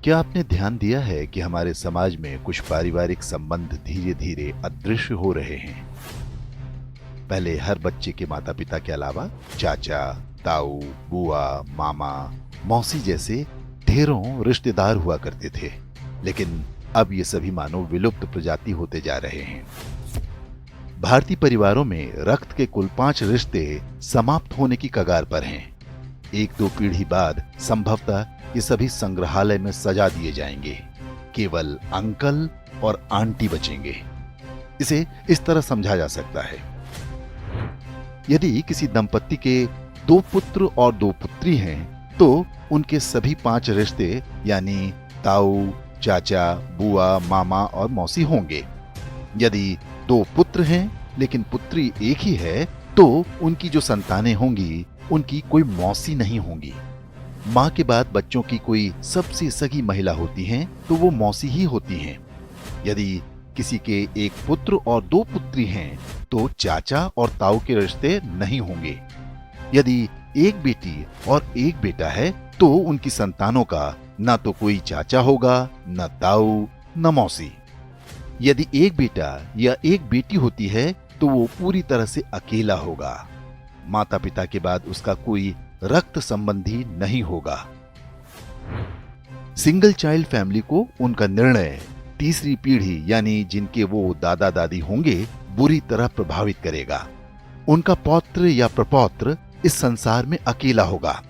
क्या आपने ध्यान दिया है कि हमारे समाज में कुछ पारिवारिक संबंध धीरे धीरे अदृश्य हो रहे हैं? पहले हर बच्चे के माता पिता के अलावा चाचा, ताऊ, बुआ, मामा, मौसी जैसे ढेरों रिश्तेदार हुआ करते थे, लेकिन अब ये सभी मानो विलुप्त प्रजाति होते जा रहे हैं। भारतीय परिवारों में रक्त के कुल 5 रिश्ते समाप्त होने की कगार पर हैं। 1-2 पीढ़ी बाद संभवतः ये सभी संग्रहालय में सजा दिए जाएंगे। केवल अंकल और आंटी बचेंगे। इसे इस तरह समझा जा सकता है, यदि किसी दंपत्ति के 2 पुत्र और 2 पुत्री हैं, तो उनके सभी 5 रिश्ते यानी ताऊ, चाचा, बुआ, मामा और मौसी होंगे। यदि 2 पुत्र हैं लेकिन पुत्री एक ही है, तो उनकी जो संतानें होंगी उनकी कोई मौसी नहीं होंगी। माँ के बाद बच्चों की कोई सबसे सगी महिला होती हैं, तो वो मौसी ही होती हैं। यदि किसी के 1 पुत्र और 2 पुत्री हैं, तो चाचा और ताऊ के रिश्ते नहीं होंगे। यदि 1 बेटी और 1 बेटा है, तो उनकी संतानों का न तो कोई चाचा होगा, न ताऊ, न मौसी। यदि 1 बेटा या 1 बेटी होती है, तो वो पूरी तरह से अकेला होगा। माता पिता के बाद उसका कोई रक्त संबंधी नहीं होगा। सिंगल चाइल्ड फैमिली को उनका निर्णय तीसरी पीढ़ी यानी जिनके वो दादा दादी होंगे बुरी तरह प्रभावित करेगा। उनका पौत्र या प्रपौत्र इस संसार में अकेला होगा।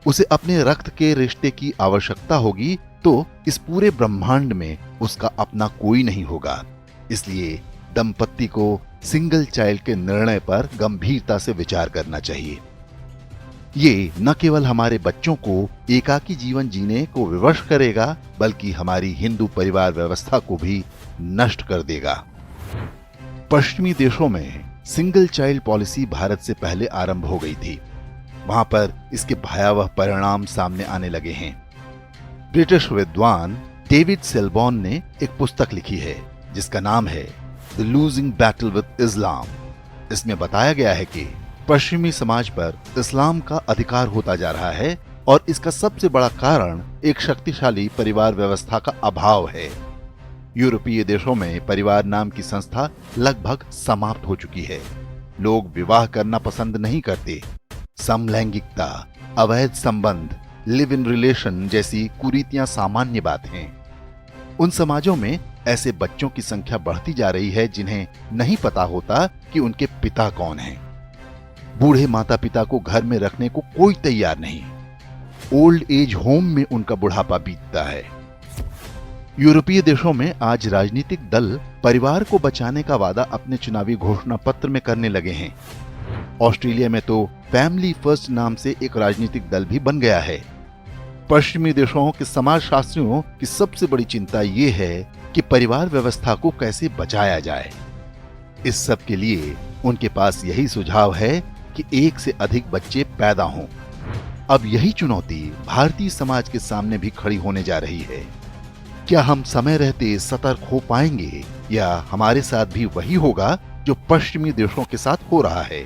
उसे अपने रक्त के रिश्ते की आवश्यकता होगी, तो इस पूरे ब्रह्मांड में उसका अपना कोई नहीं होगा। इसलिए दंपत्ति को सिंगल चाइल्ड के निर्णय पर गंभीरता से विचार करना चाहिए। ये न केवल हमारे बच्चों को एकाकी जीवन जीने को विवश करेगा, बल्कि हमारी हिंदू परिवार व्यवस्था को भी नष्ट कर देगा। पश्चिमी देशों में सिंगल चाइल्ड पॉलिसी भारत से पहले आरंभ हो गई थी। वहां पर इसके भयावह परिणाम सामने आने लगे हैं। ब्रिटिश विद्वान डेविड सेलबॉर्न ने एक पुस्तक लिखी है जिसका नाम है द लूजिंग बैटल विद इस्लाम। इसमें बताया गया है कि पश्चिमी समाज पर इस्लाम का अधिकार होता जा रहा है और इसका सबसे बड़ा कारण एक शक्तिशाली परिवार व्यवस्था का अभाव है। यूरोपीय देशों में परिवार नाम की संस्था लगभग समाप्त हो चुकी है। लोग विवाह करना पसंद नहीं करते। समलैंगिकता, अवैध संबंध, लिव इन रिलेशन जैसी कुरीतियां सामान्य बात हैं। उन समाजों में ऐसे बच्चों की संख्या बढ़ती जा रही है जिन्हें नहीं पता होता कि उनके पिता कौन हैं। बूढ़े माता पिता को घर में रखने को कोई तैयार नहीं। ओल्ड एज होम में उनका बुढ़ापा बीतता है। यूरोपीय देशों में आज राजनीतिक दल परिवार को बचाने का वादा अपने चुनावी घोषणा पत्र में करने लगे हैं। ऑस्ट्रेलिया में तो फैमिली फर्स्ट नाम से एक राजनीतिक दल भी बन गया है। पश्चिमी देशों के समाजशास्त्रियों की सबसे बड़ी चिंता ये है कि परिवार व्यवस्था को कैसे बचाया जाए। इस सब के लिए उनके पास यही सुझाव है कि एक से अधिक बच्चे पैदा हों। अब यही चुनौती भारतीय समाज के सामने भी खड़ी होने जा रही है। क्या हम समय रहते सतर्क हो पाएंगे या हमारे साथ भी वही होगा जो पश्चिमी देशों के साथ हो रहा है?